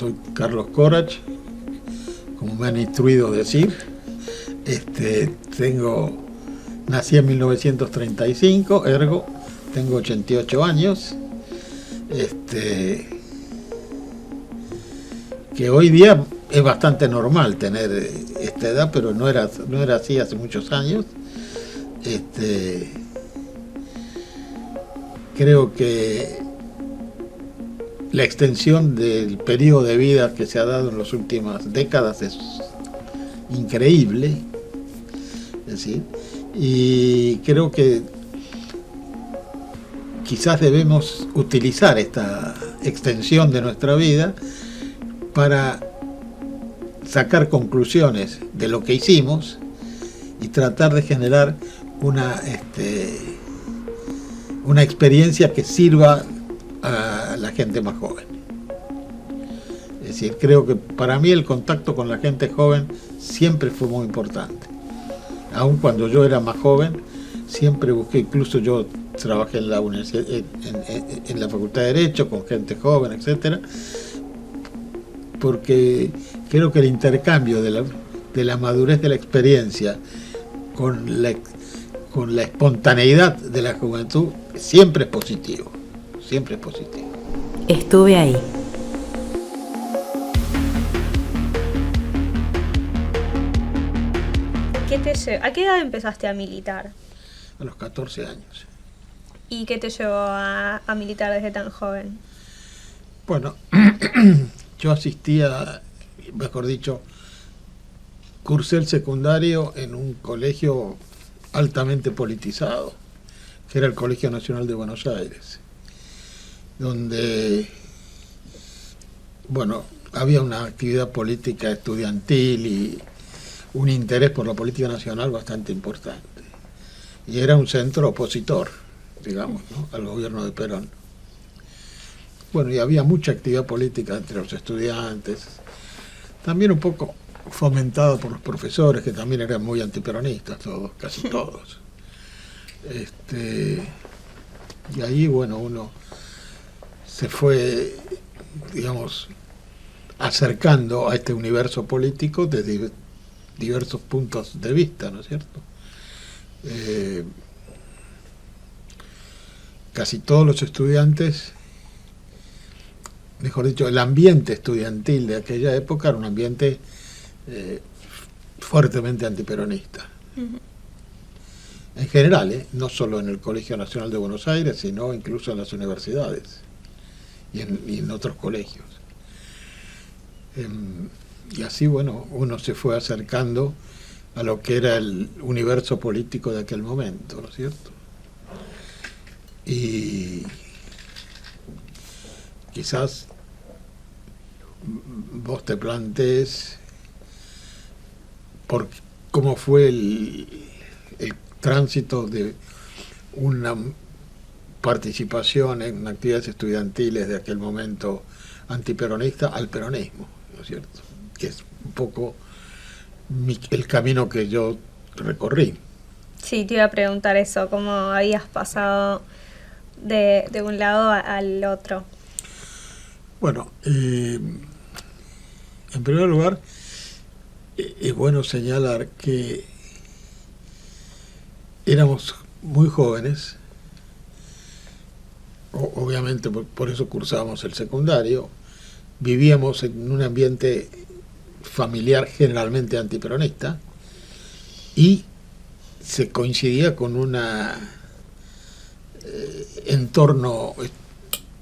soy Carlos Corach, como me han instruido decir. Nací en 1935, ergo tengo 88 años. Que hoy día es bastante normal tener esta edad, pero no era así hace muchos años. Creo que la extensión del periodo de vida que se ha dado en las últimas décadas es increíble, es decir, y creo que quizás debemos utilizar esta extensión de nuestra vida para sacar conclusiones de lo que hicimos y tratar de generar una experiencia que sirva a la gente más joven. Es decir, creo que para mí el contacto con la gente joven siempre fue muy importante. Aun cuando yo era más joven, siempre busqué, incluso yo trabajé en la universidad, en la Facultad de Derecho con gente joven, etcétera, porque creo que el intercambio de la madurez de la experiencia con la espontaneidad de la juventud siempre es positivo, siempre es positivo. Estuve ahí. ¿A qué edad empezaste a militar? A los 14 años. ¿Y qué te llevó a militar desde tan joven? Bueno, yo asistía, mejor dicho, cursé el secundario en un colegio altamente politizado, que era el Colegio Nacional de Buenos Aires, donde, bueno, había una actividad política estudiantil y un interés por la política nacional bastante importante. Y era un centro opositor, digamos, ¿no?, al gobierno de Perón. Bueno, y había mucha actividad política entre los estudiantes, también un poco fomentada por los profesores, que también eran muy antiperonistas, todos, casi todos. Y ahí, bueno, uno se fue, digamos, acercando a este universo político desde diversos puntos de vista, ¿no es cierto? Casi todos los estudiantes, mejor dicho, el ambiente estudiantil de aquella época era un ambiente fuertemente antiperonista. Uh-huh. En general, no solo en el Colegio Nacional de Buenos Aires, sino incluso en las universidades y en otros colegios. Y así, bueno, uno se fue acercando a lo que era el universo político de aquel momento, ¿no es cierto? Y quizás vos te plantees por cómo fue el tránsito de una participación en actividades estudiantiles de aquel momento antiperonista al peronismo, ¿no es cierto? Que es un poco el camino que yo recorrí. Sí, te iba a preguntar eso, cómo habías pasado de un lado al otro. Bueno, en primer lugar, es bueno señalar que éramos muy jóvenes, obviamente por eso cursábamos el secundario, vivíamos en un ambiente familiar generalmente antiperonista y se coincidía con un entorno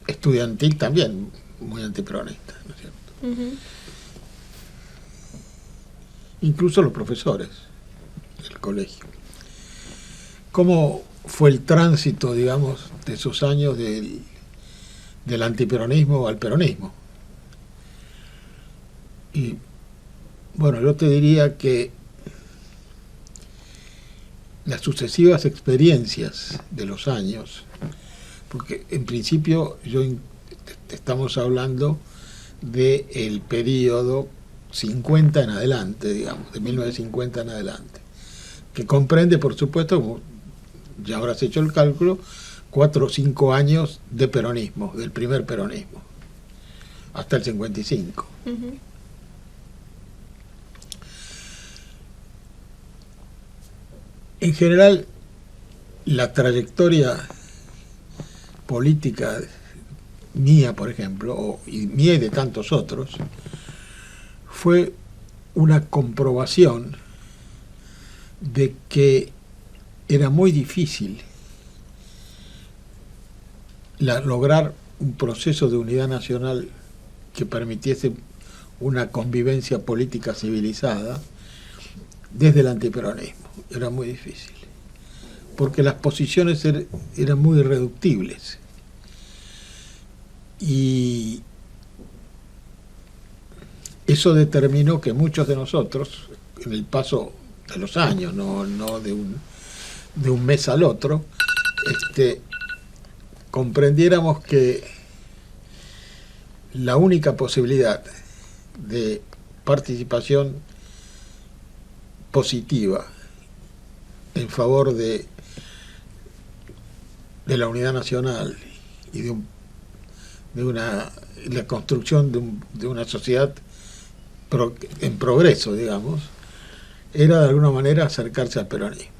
estudiantil también muy antiperonista, ¿no es cierto? Uh-huh. Incluso los profesores del colegio. ¿Cómo fue el tránsito, digamos, de esos años del antiperonismo al peronismo? Y bueno, yo te diría que las sucesivas experiencias de los años, porque en principio estamos hablando del periodo 50 en adelante, digamos, de 1950 en adelante, que comprende, por supuesto, como ya habrás hecho el cálculo, 4 o 5 años de peronismo, del primer peronismo. hasta el 55. Ujú. En general, la trayectoria política mía, por ejemplo, y mía y de tantos otros, fue una comprobación de que era muy difícil lograr un proceso de unidad nacional que permitiese una convivencia política civilizada desde el antiperonismo. Era muy difícil, porque las posiciones eran muy irreductibles. Y eso determinó que muchos de nosotros, en el paso de los años, no de un mes al otro, comprendiéramos que la única posibilidad de participación positiva en favor de la unidad nacional y de la construcción de una sociedad en progreso, digamos, era de alguna manera acercarse al peronismo.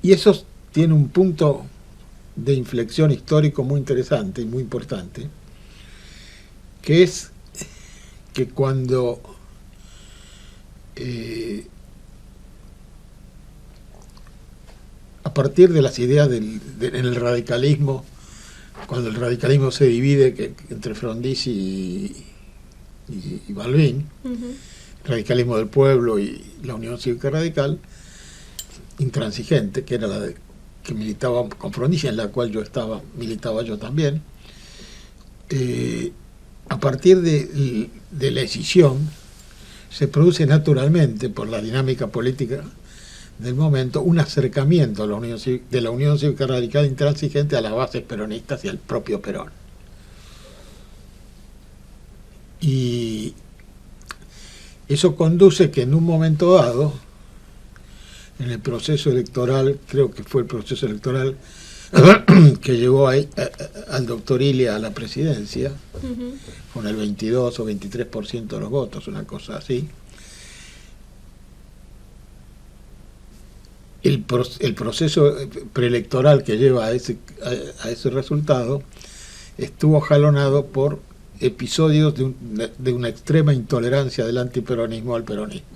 Y eso tiene un punto de inflexión histórico muy interesante y muy importante, que es que cuando a partir de las ideas en el radicalismo, cuando el radicalismo se divide entre Frondizi y Balbín, Ujú. radicalismo del pueblo y la Unión Cívica Radical, intransigente, que era la que militaba con Frondizi, en la cual militaba yo también, a partir de la escisión se produce naturalmente, por la dinámica política del momento, un acercamiento de la Unión Cívica Radical intransigente a las bases peronistas y al propio Perón. Y eso conduce que en un momento dado, en el proceso electoral, creo que fue el proceso electoral que llevó al doctor Ilia a la presidencia, Ujú. con el 22 o 23% de los votos, una cosa así. El proceso preelectoral que lleva a ese resultado estuvo jalonado por episodios de una extrema intolerancia del antiperonismo al peronismo.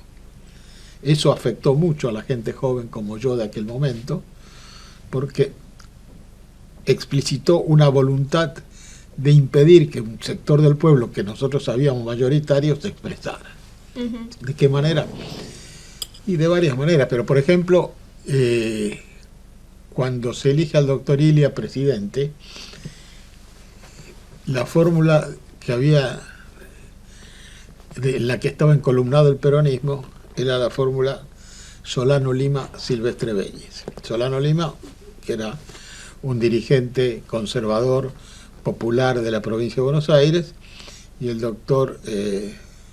Eso afectó mucho a la gente joven como yo de aquel momento, porque explicitó una voluntad de impedir que un sector del pueblo que nosotros sabíamos mayoritario se expresara. Ujú. ¿De qué manera? Y de varias maneras, pero por ejemplo, cuando se elige al doctor Ilia presidente, la fórmula que había, en la que estaba encolumnado el peronismo, era la fórmula Solano Lima Silvestre Beñez. Solano Lima, que era un dirigente conservador popular de la provincia de Buenos Aires, y el doctor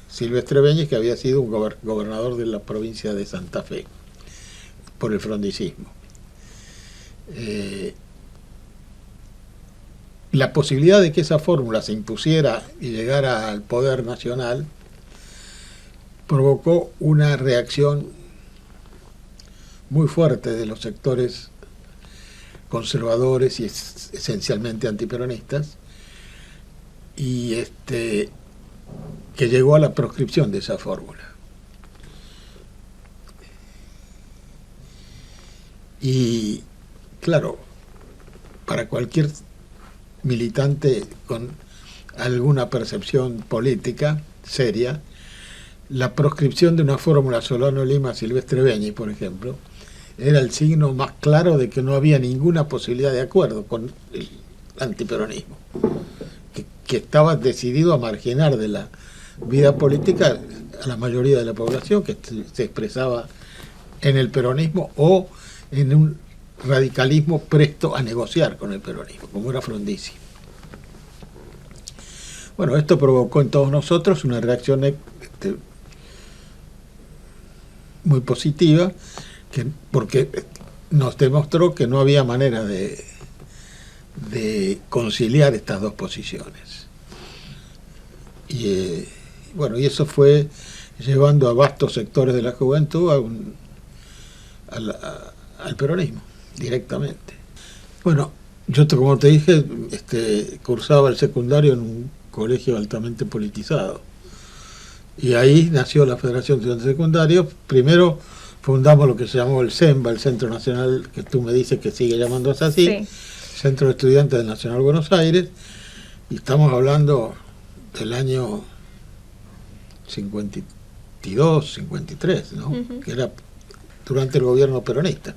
Silvestre Beñez, que había sido un gobernador de la provincia de Santa Fe por el frondicismo. La posibilidad de que esa fórmula se impusiera y llegara al poder nacional provocó una reacción muy fuerte de los sectores conservadores y esencialmente antiperonistas, y que llegó a la proscripción de esa fórmula. Y claro, para cualquier militante con alguna percepción política seria, la proscripción de una fórmula Solano Lima Silvestre Beñez, por ejemplo, era el signo más claro de que no había ninguna posibilidad de acuerdo con el antiperonismo, que estaba decidido a marginar de la vida política a la mayoría de la población que se expresaba en el peronismo o en un radicalismo presto a negociar con el peronismo, como era Frondizi. Bueno, esto provocó en todos nosotros una reacción muy positiva, porque nos demostró que no había manera de de conciliar estas dos posiciones. Y bueno, y eso fue llevando a vastos sectores de la juventud al peronismo, directamente. Bueno, yo como te dije, cursaba el secundario en un colegio altamente politizado. Y ahí nació la Federación de Estudiantes Secundarios. Primero fundamos lo que se llamó el CENBA, el Centro Nacional, que tú me dices que sigue llamándose así, sí. Centro de Estudiantes del Nacional Buenos Aires, y estamos hablando del año 52, 53, ¿no? Que era durante el gobierno peronista.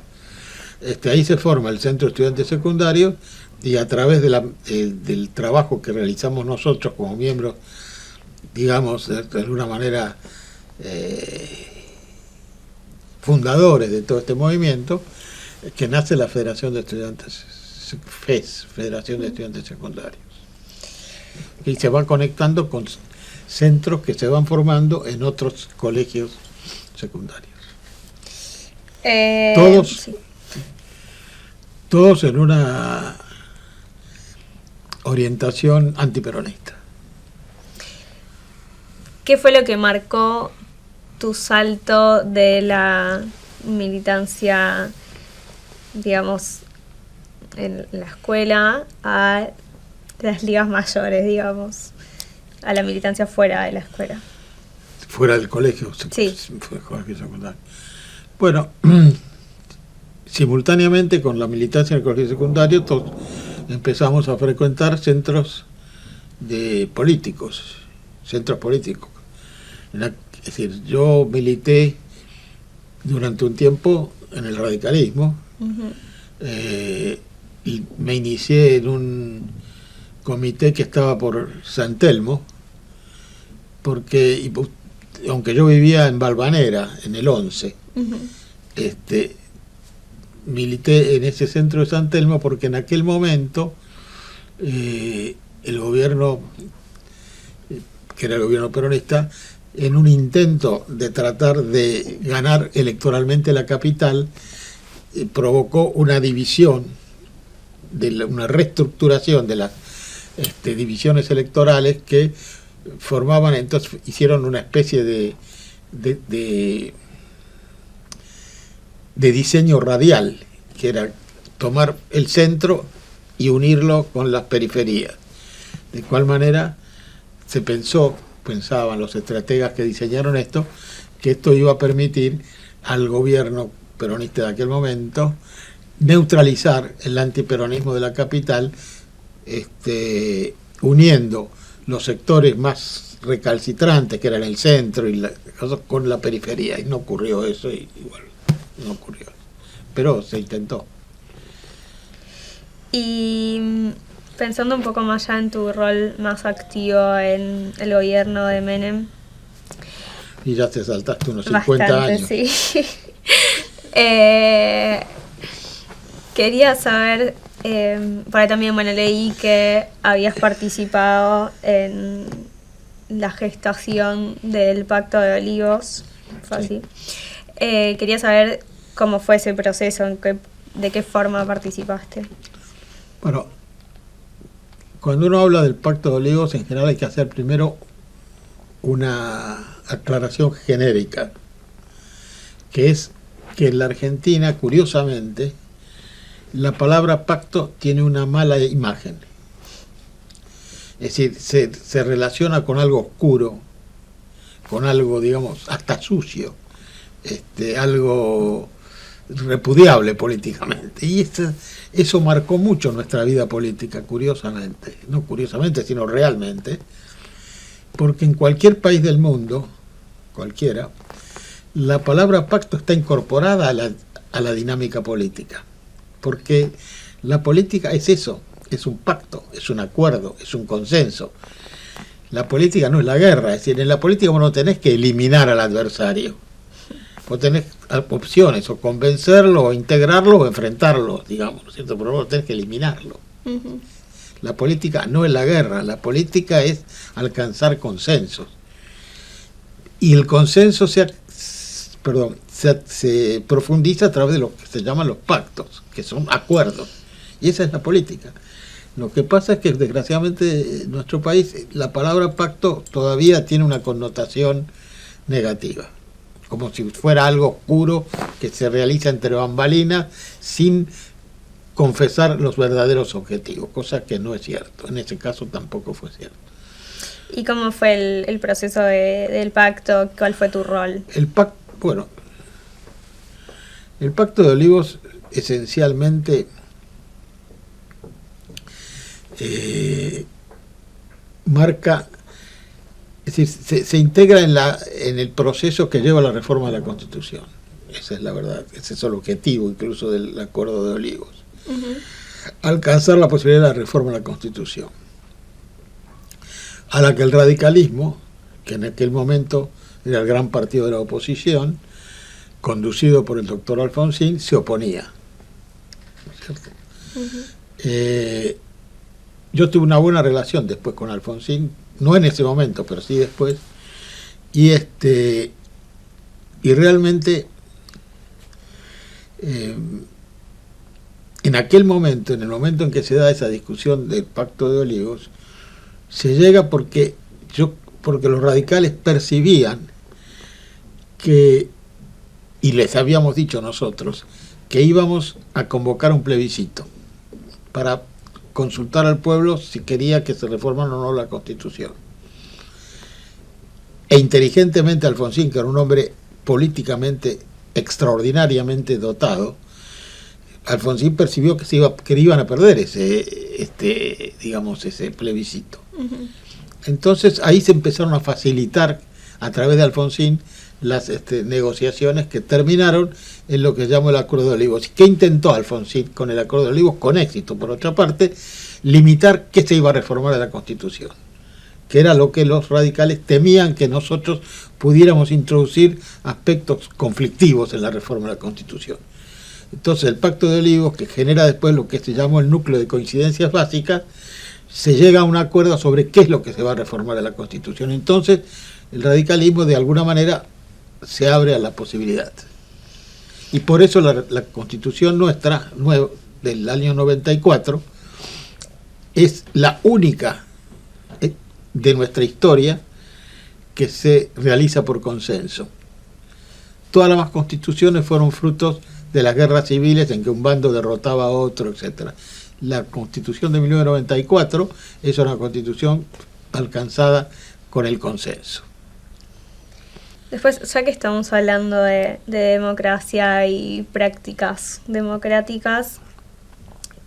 Ahí se forma el Centro de Estudiantes Secundarios, y a través del trabajo que realizamos nosotros como miembros, digamos, de alguna manera fundadores de todo este movimiento, que nace la Federación de Estudiantes, FES, Federación de Estudiantes Secundarios. Y se va conectando con centros que se van formando en otros colegios secundarios. Todos en una orientación antiperonista. ¿Qué fue lo que marcó tu salto de la militancia, digamos, en la escuela a las ligas mayores, digamos, a la militancia fuera de la escuela? Fuera del colegio, sí. Colegio secundario. Bueno, simultáneamente con la militancia en el colegio secundario, todos empezamos a frecuentar centros políticos. Es decir, yo milité durante un tiempo en el radicalismo. Y me inicié en un comité que estaba por San Telmo, porque aunque yo vivía en Valvanera, en el 11, milité en ese centro de San Telmo porque en aquel momento el gobierno, que era el gobierno peronista, en un intento de tratar de ganar electoralmente la capital, provocó una división, una reestructuración de las divisiones electorales que formaban, entonces hicieron una especie de diseño radial, que era tomar el centro y unirlo con las periferias. De cual manera se pensaban los estrategas que diseñaron esto, que esto iba a permitir al gobierno peronista de aquel momento neutralizar el antiperonismo de la capital, uniendo los sectores más recalcitrantes, que eran el centro, con la periferia. Y no ocurrió eso, y igual no ocurrió. Pero se intentó. Y pensando un poco más ya en tu rol más activo en el gobierno de Menem. Y ya te saltaste unos 50 años. Sí. Quería saber, porque también leí que habías participado en la gestación del Pacto de Olivos. ¿Fue así? Quería saber cómo fue ese proceso, de qué forma participaste. Bueno, cuando uno habla del Pacto de Olivos, en general hay que hacer primero una aclaración genérica, que es que en la Argentina, curiosamente, la palabra pacto tiene una mala imagen. Es decir, se relaciona con algo oscuro, con algo, digamos, hasta sucio, algo repudiable políticamente. Y eso marcó mucho nuestra vida política, curiosamente. No curiosamente, sino realmente. Porque en cualquier país del mundo, cualquiera, la palabra pacto está incorporada a la dinámica política. Porque la política es eso, es un pacto, es un acuerdo, es un consenso. La política no es la guerra, es decir, en la política vos no tenés que eliminar al adversario. Vos tenés opciones, o convencerlo, o integrarlo, o enfrentarlo, digamos, ¿no es cierto? Pero vos tenés que eliminarlo. Uh-huh. La política no es la guerra, la política es alcanzar consensos. Y el consenso se profundiza a través de lo que se llaman los pactos, que son acuerdos. Y esa es la política. Lo que pasa es que desgraciadamente en nuestro país la palabra pacto todavía tiene una connotación negativa, como si fuera algo oscuro que se realiza entre bambalinas sin confesar los verdaderos objetivos, cosa que no es cierto. En ese caso tampoco fue cierto. ¿Y cómo fue el proceso del pacto? ¿Cuál fue tu rol? Bueno, el Pacto de Olivos esencialmente marca, es decir, se integra en el proceso que lleva a la reforma de la Constitución. Esa es la verdad, ese es el objetivo incluso del Acuerdo de Olivos. Uh-huh. Alcanzar la posibilidad de la reforma de la Constitución, a la que el radicalismo, que en aquel momento era el gran partido de la oposición, conducido por el doctor Alfonsín, se oponía. ¿No es cierto? Uh-huh. Yo tuve una buena relación después con Alfonsín, no en ese momento, pero sí después, y realmente en aquel momento, en el momento en que se da esa discusión del Pacto de Olivos, se llega porque los radicales percibían que, y les habíamos dicho nosotros, que íbamos a convocar un plebiscito para consultar al pueblo si quería que se reformara o no la Constitución. E inteligentemente Alfonsín, que era un hombre políticamente extraordinariamente dotado, Alfonsín percibió que iban a perder ese plebiscito. Uh-huh. Entonces ahí se empezaron a facilitar a través de Alfonsín las negociaciones que terminaron en lo que llamo el Acuerdo de Olivos. ¿Qué intentó Alfonsín con el Acuerdo de Olivos? Con éxito, por otra parte, limitar qué se iba a reformar de la Constitución, que era lo que los radicales temían que nosotros pudiéramos introducir aspectos conflictivos en la reforma de la Constitución. Entonces el Pacto de Olivos, que genera después lo que se llamó el núcleo de coincidencias básicas, se llega a un acuerdo sobre qué es lo que se va a reformar de la Constitución. Entonces el radicalismo de alguna manera se abre a la posibilidad. Y por eso la Constitución nuestra, del año 94, es la única de nuestra historia que se realiza por consenso. Todas las demás constituciones fueron frutos de las guerras civiles en que un bando derrotaba a otro, etc. La Constitución de 1994 es una constitución alcanzada con el consenso. Después, ya que estamos hablando de democracia y prácticas democráticas,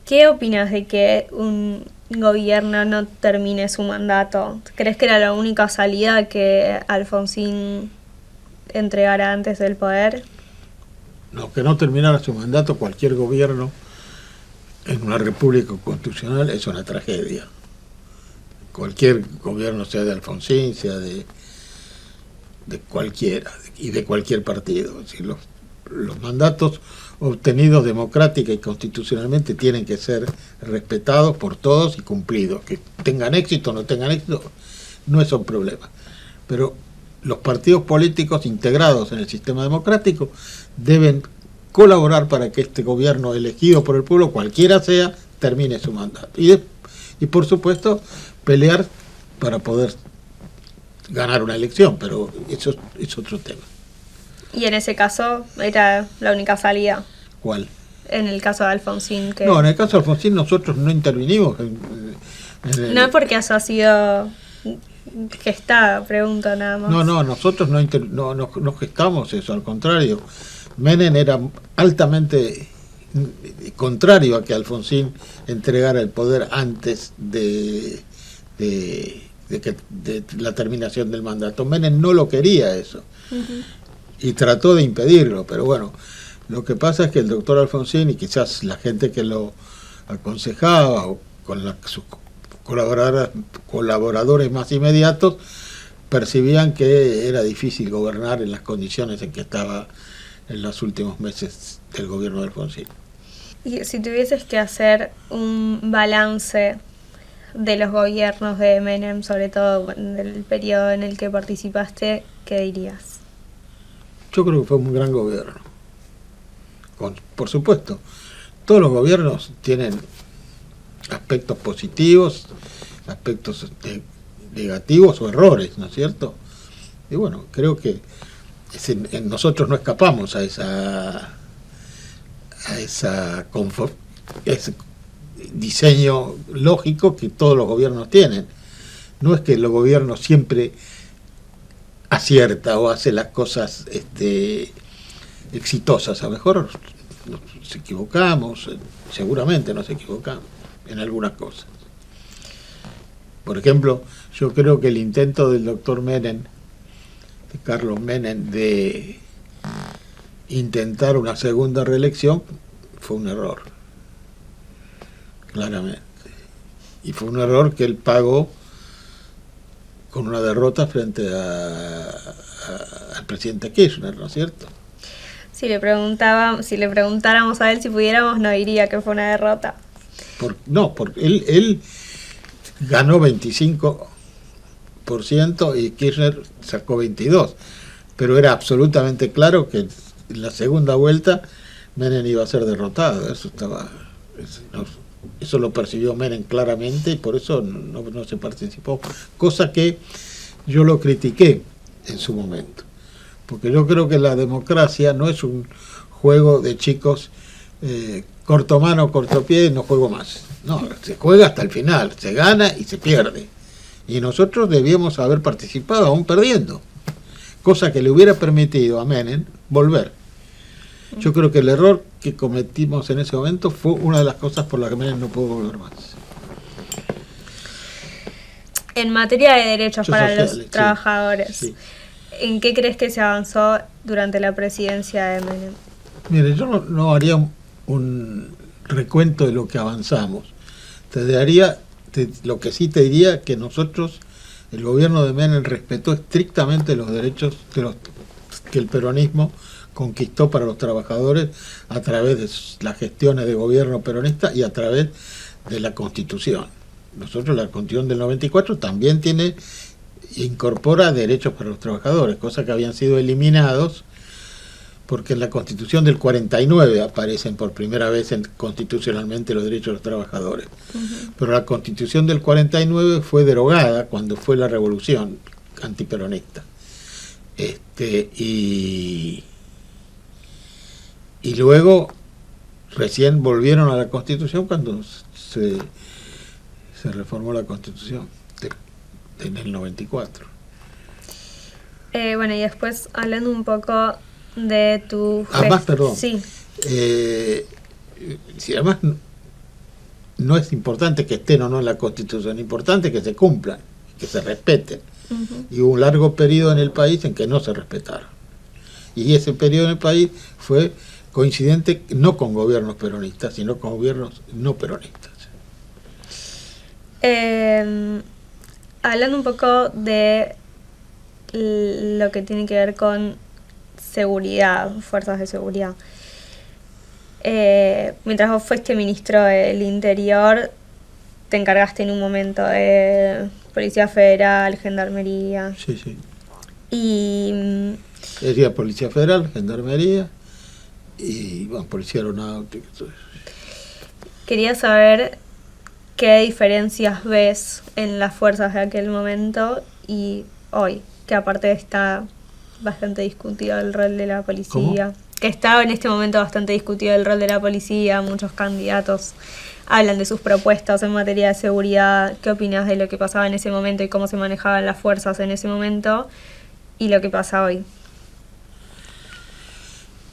¿qué opinas de que un gobierno no termine su mandato? ¿Crees que era la única salida que Alfonsín entregara antes del poder? No, que no terminara su mandato cualquier gobierno en una república constitucional es una tragedia. Cualquier gobierno, sea de Alfonsín, sea de cualquiera, y de cualquier partido. Es decir, los mandatos obtenidos democrática y constitucionalmente tienen que ser respetados por todos y cumplidos. Que tengan éxito o no tengan éxito no es un problema. Pero los partidos políticos integrados en el sistema democrático deben colaborar para que este gobierno elegido por el pueblo, cualquiera sea, termine su mandato. Y por supuesto, pelear para poder ganar una elección, pero eso es otro tema. ¿Y en ese caso era la única salida? ¿Cuál? En el caso de Alfonsín. No, en el caso de Alfonsín nosotros no intervinimos. No es porque haya sido gestada, pregunto nada más. No, nosotros no gestamos eso, al contrario. Menem era altamente contrario a que Alfonsín entregara el poder antes de la terminación del mandato. Menem no lo quería eso. Uh-huh. Y trató de impedirlo, pero bueno, lo que pasa es que el doctor Alfonsín y quizás la gente que lo aconsejaba o con sus colaboradores más inmediatos percibían que era difícil gobernar en las condiciones en que estaba en los últimos meses del gobierno de Alfonsín. Y si tuvieses que hacer un balance de los gobiernos de Menem, sobre todo en el periodo en el que participaste, ¿qué dirías? Yo creo que fue un gran gobierno. Por supuesto, todos los gobiernos tienen aspectos positivos, aspectos negativos o errores, ¿no es cierto? Y bueno, creo que nosotros no escapamos a ese diseño lógico que todos los gobiernos tienen. No es que el gobierno siempre acierta o hace las cosas exitosas. A lo mejor nos equivocamos, seguramente nos equivocamos en algunas cosas. Por ejemplo, yo creo que el intento del doctor Menem, de Carlos Menem, de intentar una segunda reelección fue un error, claramente. Y fue un error que él pagó con una derrota frente al presidente Kirchner, ¿no es cierto? Si le preguntáramos a él si pudiéramos, no diría que fue una derrota. Porque él ganó 25% y Kirchner sacó 22%, pero era absolutamente claro que en la segunda vuelta Menem iba a ser derrotado. Eso lo percibió Menem claramente y por eso no se participó, cosa que yo lo critiqué en su momento, porque yo creo que la democracia no es un juego de chicos corto mano, corto pie y no juego más. No, se juega hasta el final, se gana y se pierde. Y nosotros debíamos haber participado aún perdiendo, cosa que le hubiera permitido a Menem volver. Yo creo que el error que cometimos en ese momento fue una de las cosas por las que Menem no pudo volver más. En materia de derechos para sociales, los trabajadores, sí. ¿En qué crees que se avanzó durante la presidencia de Menem? Mire, yo no haría un recuento de lo que avanzamos. Lo que sí te diría que nosotros, el gobierno de Menem respetó estrictamente los derechos que el peronismo conquistó para los trabajadores a través de las gestiones de gobierno peronista y a través de la Constitución. Nosotros la Constitución del 94 también incorpora derechos para los trabajadores, cosas que habían sido eliminados porque en la Constitución del 49 aparecen por primera vez constitucionalmente los derechos de los trabajadores. Uh-huh. Pero la Constitución del 49 fue derogada cuando fue la revolución antiperonista. Y luego recién volvieron a la Constitución cuando se reformó la Constitución en el 94. Bueno, y después hablando un poco de tu... Además, perdón. Sí. Si además no es importante que estén o no en la Constitución, es importante que se cumplan, que se respeten. Uh-huh. Y hubo un largo periodo en el país en que no se respetaron. Y ese periodo en el país fue coincidente no con gobiernos peronistas, sino con gobiernos no peronistas. Hablando un poco de lo que tiene que ver con seguridad, fuerzas de seguridad. Mientras vos fuiste ministro del Interior, te encargaste en un momento de Policía Federal, Gendarmería. Sí, sí. Y... Sería Policía Federal, Gendarmería y Policía Aeronáutica. Quería saber qué diferencias ves en las fuerzas de aquel momento y hoy, que aparte está bastante discutido el rol de la policía. ¿Cómo? Que estaba en este momento bastante discutido el rol de la policía, muchos candidatos hablan de sus propuestas en materia de seguridad. ¿Qué opinas de lo que pasaba en ese momento y cómo se manejaban las fuerzas en ese momento y lo que pasa hoy?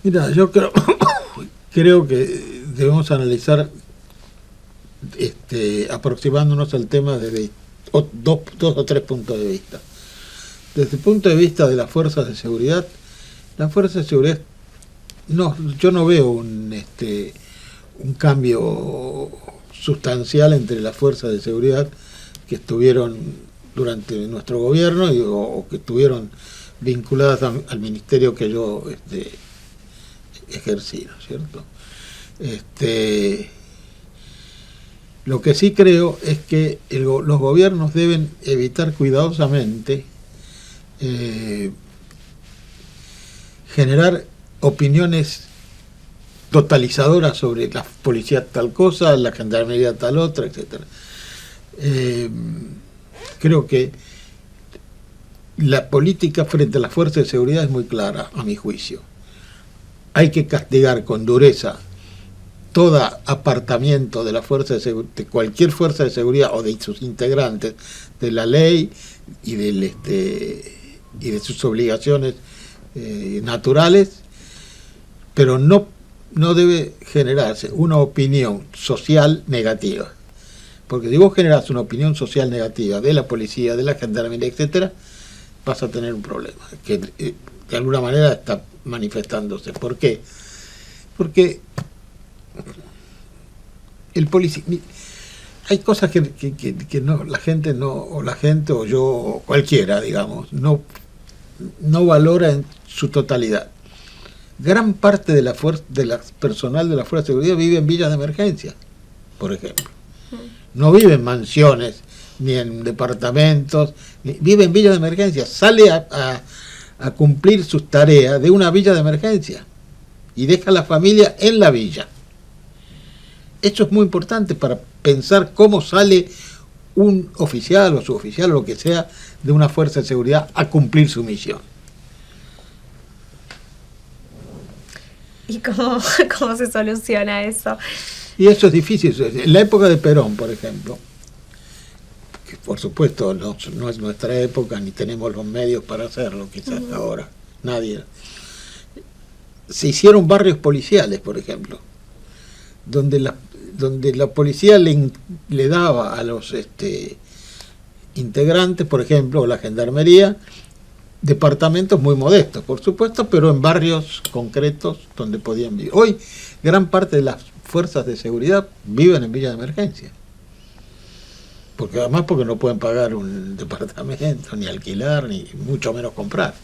Mira, yo creo que debemos analizar aproximándonos al tema desde dos o tres puntos de vista. Desde el punto de vista de las fuerzas de seguridad, las fuerzas de seguridad yo no veo un cambio sustancial entre las fuerzas de seguridad que estuvieron durante nuestro gobierno o que estuvieron vinculadas al ministerio que yo ejercí, ¿no es cierto? Lo que sí creo es que los gobiernos deben evitar cuidadosamente generar opiniones totalizadora sobre la policía tal cosa, la gendarmería tal otra, etcétera. Creo que la política frente a las fuerzas de seguridad es muy clara, a mi juicio. Hay que castigar con dureza todo apartamiento de la fuerza de cualquier fuerza de seguridad o de sus integrantes de la ley y de sus obligaciones naturales, pero no debe generarse una opinión social negativa. Porque si vos generás una opinión social negativa de la policía, de la gendarmería, etcétera, vas a tener un problema que de alguna manera está manifestándose. ¿Por qué? Porque el policía, hay cosas que no, la gente o yo, o cualquiera, digamos, no valora en su totalidad. Gran parte de la personal de la Fuerza de Seguridad vive en villas de emergencia, por ejemplo. No vive en mansiones, ni en departamentos, vive en villas de emergencia. Sale a cumplir sus tareas de una villa de emergencia y deja a la familia en la villa. Esto es muy importante para pensar cómo sale un oficial o suboficial o lo que sea de una fuerza de seguridad a cumplir su misión. ¿Y cómo se soluciona eso? Y eso es difícil. En la época de Perón, por ejemplo, que por supuesto no es nuestra época ni tenemos los medios para hacerlo, quizás ahora, nadie. Se hicieron barrios policiales, por ejemplo, donde la policía le daba a los integrantes, por ejemplo, o la gendarmería, departamentos muy modestos, por supuesto, pero en barrios concretos donde podían vivir. Hoy, gran parte de las fuerzas de seguridad viven en villas de emergencia. Porque no pueden pagar un departamento, ni alquilar, ni mucho menos comprar.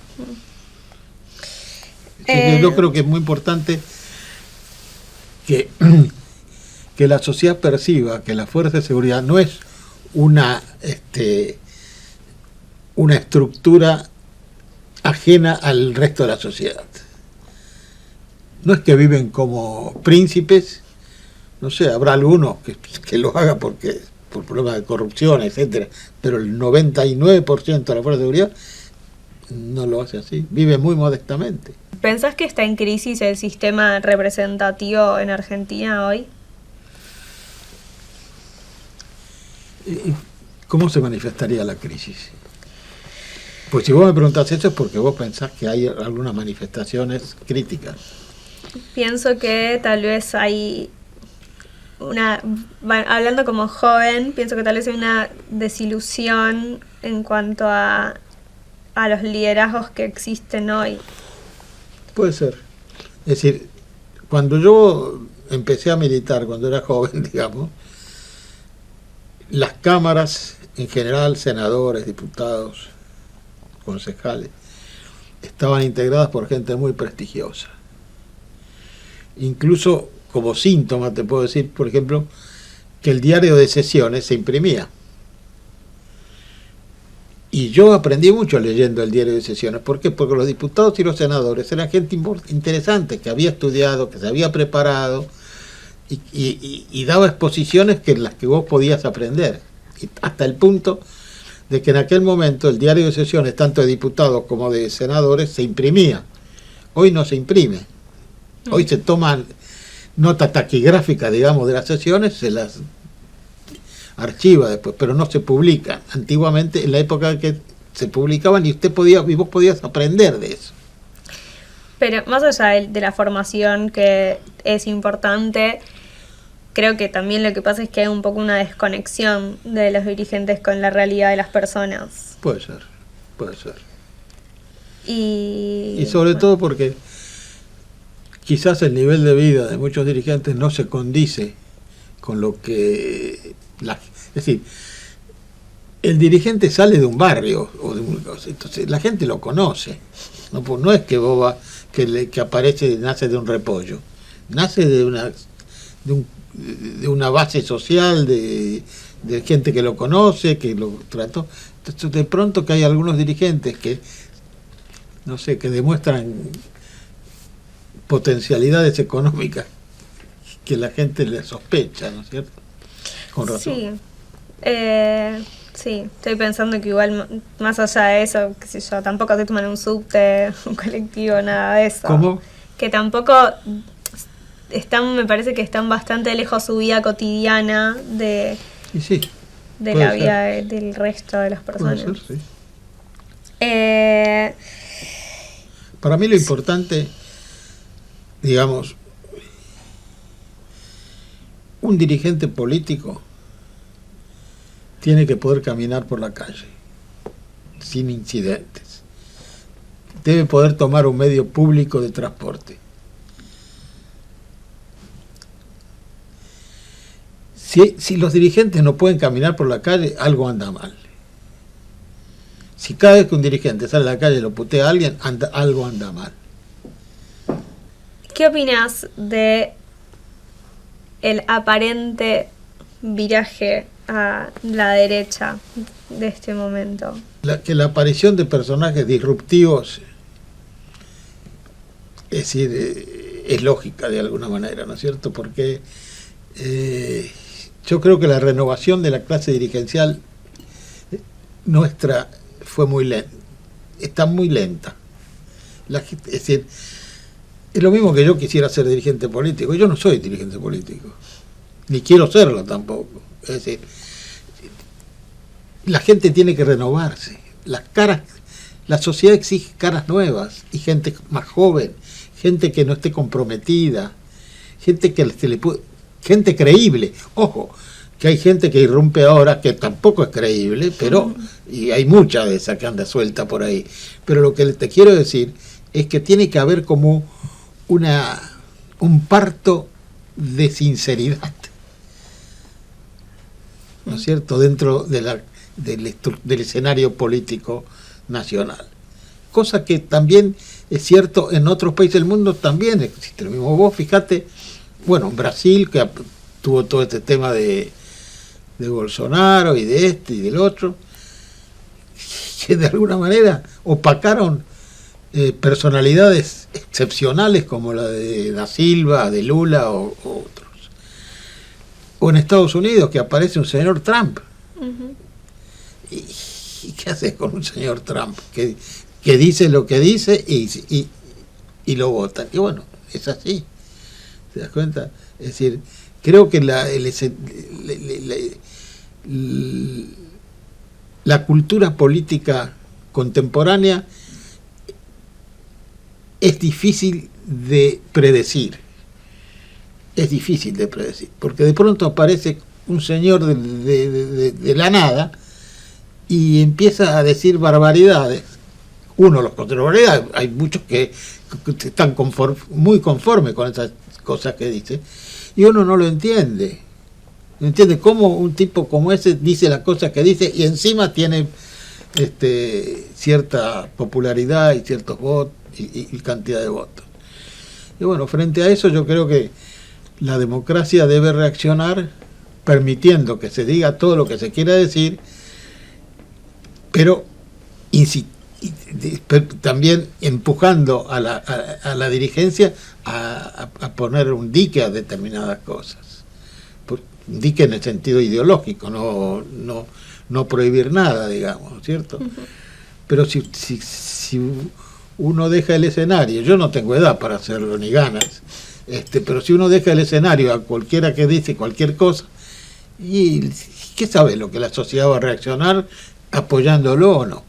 Yo creo que es muy importante que la sociedad perciba que la fuerza de seguridad no es una estructura ajena al resto de la sociedad. No es que viven como príncipes, no sé, habrá algunos que lo haga por problemas de corrupción, etcétera, pero el 99% de la fuerza de seguridad no lo hace así, vive muy modestamente. ¿Pensás que está en crisis el sistema representativo en Argentina hoy? ¿Cómo se manifestaría la crisis? Pues si vos me preguntás eso es porque vos pensás que hay algunas manifestaciones críticas. Pienso que tal vez hay hablando como joven, pienso que tal vez hay una desilusión en cuanto a los liderazgos que existen hoy. Puede ser. Es decir, cuando yo empecé a militar, cuando era joven, digamos, las cámaras en general, senadores, diputados, concejales, estaban integradas por gente muy prestigiosa. Incluso como síntoma te puedo decir, por ejemplo, que el diario de sesiones se imprimía. Y yo aprendí mucho leyendo el diario de sesiones. ¿Por qué? Porque los diputados y los senadores eran gente interesante, que había estudiado, que se había preparado y daba exposiciones en las que vos podías aprender. Y hasta el punto de que en aquel momento el diario de sesiones, tanto de diputados como de senadores, se imprimía. Hoy no se imprime. Hoy se toman nota taquigráfica, digamos, de las sesiones, se las archiva después, pero no se publican. Antiguamente, en la época que se publicaban, y vos podías aprender de eso. Pero más allá de la formación, que es importante, creo que también lo que pasa es que hay un poco una desconexión de los dirigentes con la realidad de las personas. Puede ser. Y sobre todo porque quizás el nivel de vida de muchos dirigentes no se condice con lo que... es decir, el dirigente sale de un barrio, entonces la gente lo conoce. No es que boba que aparece, nace de un repollo. Nace de una base social, de gente que lo conoce, que lo trató. Entonces, de pronto que hay algunos dirigentes que, no sé, que demuestran potencialidades económicas que la gente le sospecha, ¿no es cierto? Con razón. Sí. Sí, estoy pensando que igual más allá de eso, qué sé yo, tampoco te toman un subte, un colectivo, nada de eso. ¿Cómo? Que tampoco me parece que están bastante lejos su vida cotidiana de Y sí, de puede la ser. vida del resto de las personas. Puede ser, sí. Eh, Para mí lo importante, digamos, un dirigente político tiene que poder caminar por la calle sin incidentes. Debe poder tomar un medio público de transporte. Si los dirigentes no pueden caminar por la calle, algo anda mal. Si cada vez que un dirigente sale a la calle lo putea a alguien, algo anda mal. ¿Qué opinas de el aparente viraje a la derecha de este momento? Que la aparición de personajes disruptivos, es decir, es lógica de alguna manera, ¿no es cierto? Porque yo creo que la renovación de la clase dirigencial nuestra fue muy lenta, está muy lenta. Es decir, es lo mismo que yo quisiera ser dirigente político. Yo no soy dirigente político, ni quiero serlo tampoco. Es decir, la gente tiene que renovarse. La sociedad exige caras nuevas y gente más joven, gente que no esté comprometida, gente gente creíble. Ojo, que hay gente que irrumpe ahora que tampoco es creíble, pero y hay mucha de esa que anda suelta por ahí. Pero lo que te quiero decir es que tiene que haber como un parto de sinceridad, ¿no es cierto?, dentro del escenario político nacional. Cosa que también es cierto en otros países del mundo, también existe lo mismo. Vos fíjate, bueno, en Brasil, que tuvo todo este tema de Bolsonaro y de este y del otro, que de alguna manera opacaron personalidades excepcionales como la de Da Silva, de Lula o otros. O en Estados Unidos, que aparece un señor Trump. Uh-huh. ¿Y qué haces con un señor Trump que dice lo que dice y lo votan? Y bueno, es así. ¿Te das cuenta? Es decir, creo que la cultura política contemporánea es difícil de predecir. Es difícil de predecir, porque de pronto aparece un señor de la nada y empieza a decir barbaridades. Uno los considera barbaridades, hay muchos que están muy conformes con esas cosas que dice, y uno no lo entiende. No entiende cómo un tipo como ese dice las cosas que dice y encima tiene cierta popularidad y ciertos votos y cantidad de votos. Y bueno, frente a eso yo creo que la democracia debe reaccionar permitiendo que se diga todo lo que se quiera decir, pero también empujando a la dirigencia a poner un dique a determinadas cosas. Un dique en el sentido ideológico, no prohibir nada, digamos, ¿cierto? Uh-huh. Pero si uno deja el escenario, yo no tengo edad para hacerlo ni ganas, pero si uno deja el escenario a cualquiera que dice cualquier cosa, ¿y qué sabe lo que la sociedad va a reaccionar apoyándolo o no?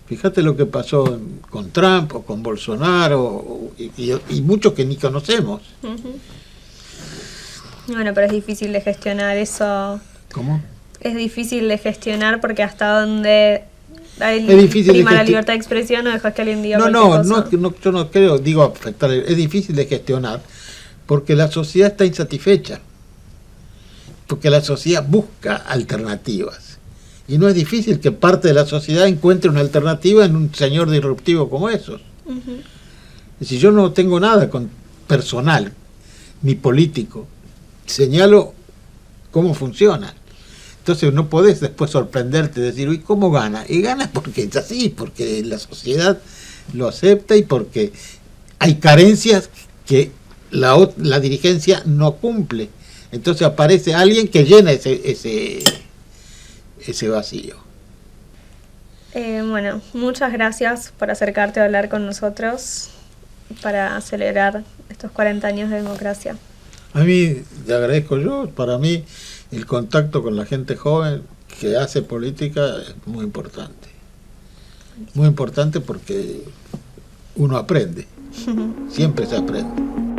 Fíjate lo que pasó con Trump o con Bolsonaro y muchos que ni conocemos. Uh-huh. Bueno, pero es difícil de gestionar eso. ¿Cómo? Es difícil de gestionar porque hasta donde hay prima la libertad de expresión no dejas que alguien diga no, cosa. yo no creo, digo afectar, es difícil de gestionar porque la sociedad está insatisfecha, porque la sociedad busca alternativas y no es difícil que parte de la sociedad encuentre una alternativa en un señor disruptivo como esos. Uh-huh. Es decir, yo no tengo nada con personal ni político, señalo cómo funciona. Entonces no podés después sorprenderte y decir, uy, ¿cómo gana? Y gana porque es así, porque la sociedad lo acepta y porque hay carencias que la dirigencia no cumple. Entonces aparece alguien que llena ese vacío. Bueno, muchas gracias por acercarte a hablar con nosotros para celebrar estos 40 años de democracia. A mí, te agradezco yo, para mí el contacto con la gente joven que hace política es muy importante. Muy importante porque uno aprende, siempre se aprende.